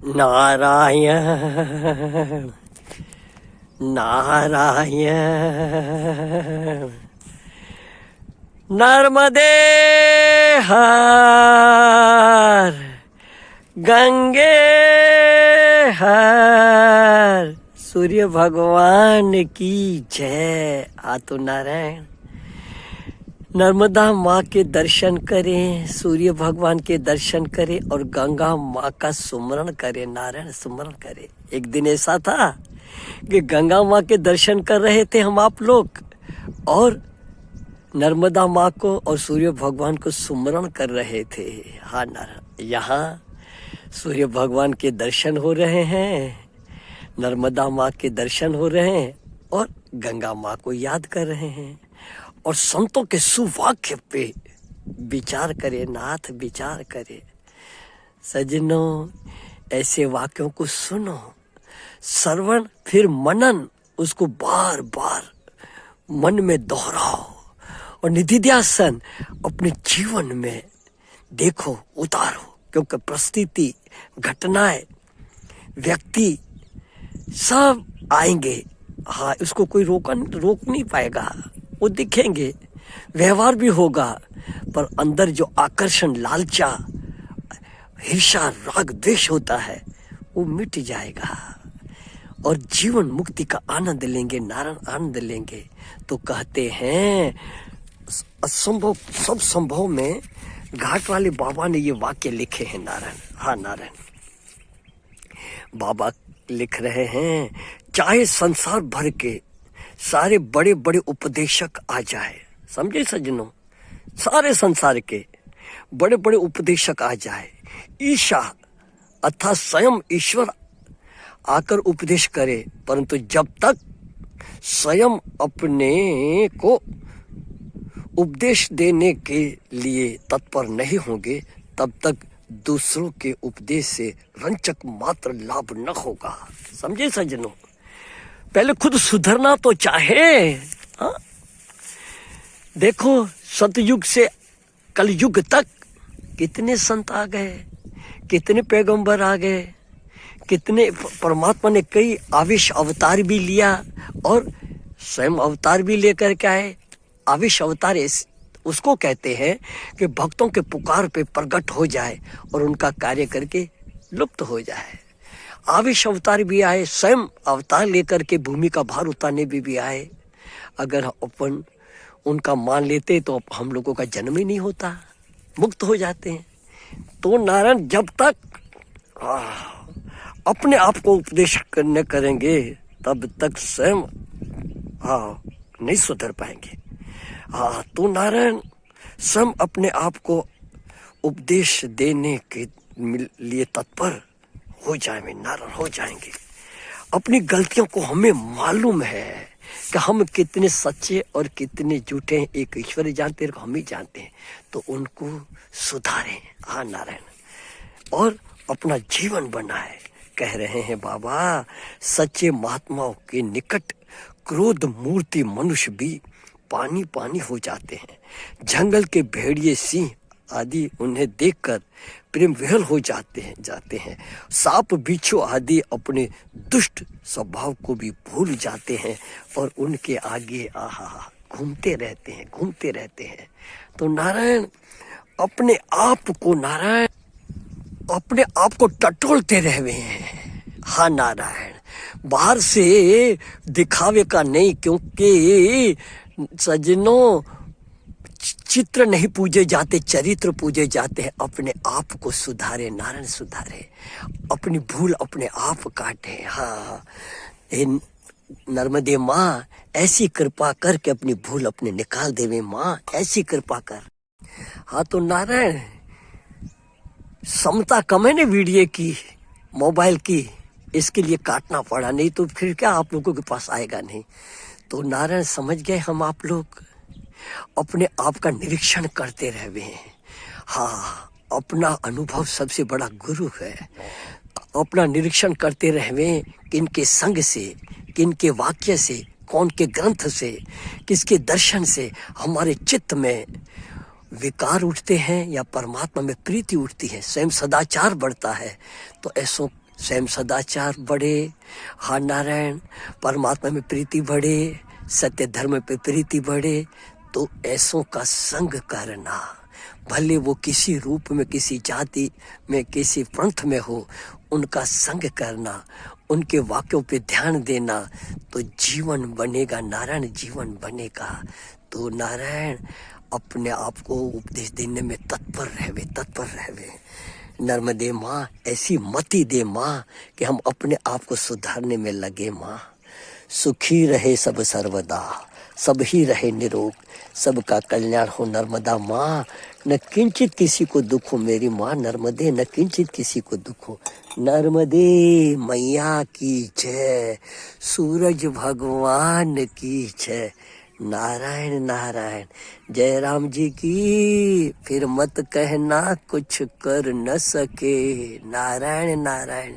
नारायण नारायण नर्मदे हर गंगे हर सूर्य भगवान की जय। आतो नारायण नर्मदा माँ के दर्शन करें, सूर्य भगवान के दर्शन करें और गंगा माँ का सुमरण करें, नारायण सुमरण करें। एक दिन ऐसा था कि गंगा माँ के दर्शन कर रहे थे हम आप लोग और नर्मदा माँ को और सूर्य भगवान को सुमरण कर रहे थे। हाँ नारायण, यहाँ सूर्य भगवान के दर्शन हो रहे हैं, नर्मदा माँ के दर्शन हो रहे हैं और गंगा माँ को याद कर रहे हैं और संतों के सुवाक्य पे विचार करे, नाथ विचार करे। सजनों, ऐसे वाक्यों को सुनो, श्रवण फिर मनन, उसको बार बार मन में दोहराओ और निधिध्यासन अपने जीवन में देखो, उतारो, क्योंकि परिस्थिति, घटनाएं, व्यक्ति सब आएंगे। हाँ, उसको कोई रोक नहीं पाएगा, वो दिखेंगे, व्यवहार भी होगा, पर अंदर जो आकर्षण, लालचा, हिंसा, राग, द्वेष होता है वो मिट जाएगा और जीवन मुक्ति का आनंद लेंगे, नारायण आनंद लेंगे। तो कहते हैं असंभव सब संभव में घाट वाले बाबा ने ये वाक्य लिखे हैं, नारायण। हाँ नारायण, बाबा लिख रहे हैं, चाहे संसार भर के सारे बड़े बड़े उपदेशक आ जाए, समझे सज्जनों, सारे संसार के बड़े बड़े उपदेशक आ जाए, ईशा अर्थात स्वयं ईश्वर आकर उपदेश करे, परंतु जब तक स्वयं अपने को उपदेश देने के लिए तत्पर नहीं होंगे, तब तक दूसरों के उपदेश से रंचक मात्र लाभ न होगा। समझे सज्जनों, पहले खुद सुधरना तो चाहे। हाँ? देखो, सतयुग से कलयुग तक कितने संत आ गए, कितने पैगंबर आ गए, कितने परमात्मा ने कई आवेश अवतार भी लिया और स्वयं अवतार भी लेकर के आए। आवेश अवतार उसको कहते हैं कि भक्तों के पुकार पे प्रकट हो जाए और उनका कार्य करके लुप्त हो जाए। आवेश अवतार भी आए, स्वयं अवतार लेकर के भूमि का भार उतारने भी आए। अगर अपन उनका मान लेते तो हम लोगों का जन्म ही नहीं होता, मुक्त हो जाते हैं। तो नारायण जब तक अपने आप को उपदेश करने करेंगे तब तक स्वयं नहीं सुधर पाएंगे। तो नारायण स्वयं अपने आप को उपदेश देने के लिए तत्पर हो जाएंगे, नारायण हो जाएंगे। अपनी गलतियों को हमें मालूम है कि हम कितने सच्चे और कितने झूठे हैं, एक ईश्वर जानते हैं, हम ही जानते हैं। तो उनको सुधारें, हाँ नारायण, और अपना जीवन बनाए। कह रहे हैं बाबा, सच्चे महात्माओं के निकट क्रोध मूर्ति मनुष्य भी पानी पानी हो जाते हैं। जंगल के भेड़िए, सिंह आदि उन्हें देखकर प्रेम विहल हो जाते हैं। सांप बिच्छू आदि अपने दुष्ट स्वभाव को भी भूल जाते हैं और उनके आगे घूमते रहते हैं। तो नारायण अपने आप को टटोलते रहे हैं। हाँ नारायण, बाहर से दिखावे का नहीं, क्योंकि सज्जनों चित्र नहीं पूजे जाते, चरित्र पूजे जाते हैं। अपने आप को सुधारे, नारायण सुधारे, अपनी भूल अपने आप काटे। हाँ नर्मदे माँ, ऐसी कृपा करके अपनी भूल अपने निकाल देवे माँ, ऐसी कृपा कर। हाँ तो नारायण समता कम है ना वीडियो की, मोबाइल की, इसके लिए काटना पड़ा, नहीं तो फिर क्या आप लोगों के पास आएगा नहीं। तो नारायण समझ गए, हम आप लोग अपने आप का निरीक्षण करते रहे हैं। हाँ, अपना अनुभव सबसे बड़ा गुरु है। अपना निरीक्षण करते रहे, किनके संग से, किनके वाक्य से, कौन के ग्रंथ से, किसके दर्शन से हमारे चित्त में विकार उठते हैं या परमात्मा में प्रीति उठती है, स्वयं सदाचार बढ़ता है। तो स्वयं सदाचार बढ़े, हाँ नारायण, परमात्मा में प्रीति बढ़े, सत्य धर्म पे प्रीति बढ़े, तो ऐसों का संग करना, भले वो किसी रूप में, किसी जाति में, किसी पंथ में हो, उनका संग करना, उनके वाक्यों पे ध्यान देना, तो जीवन बनेगा नारायण, जीवन बनेगा। तो नारायण अपने आप को उपदेश देने में तत्पर रहवे, तत्पर रहवे। नर्मदे माँ ऐसी मति दे माँ कि हम अपने आप को सुधारने में लगे माँ। सुखी रहे सब सर्वदा, सब ही रहे निरोग, सबका कल्याण हो नर्मदा माँ। न किंचित किसी को दुख हो मेरी माँ नर्मदे, न किंचित किसी को दुख हो। नर्मदे मैया की जय, सूरज भगवान की जय। नारायण नारायण, जय राम जी की। फिर मत कहना कुछ कर न सके। नारायण नारायण।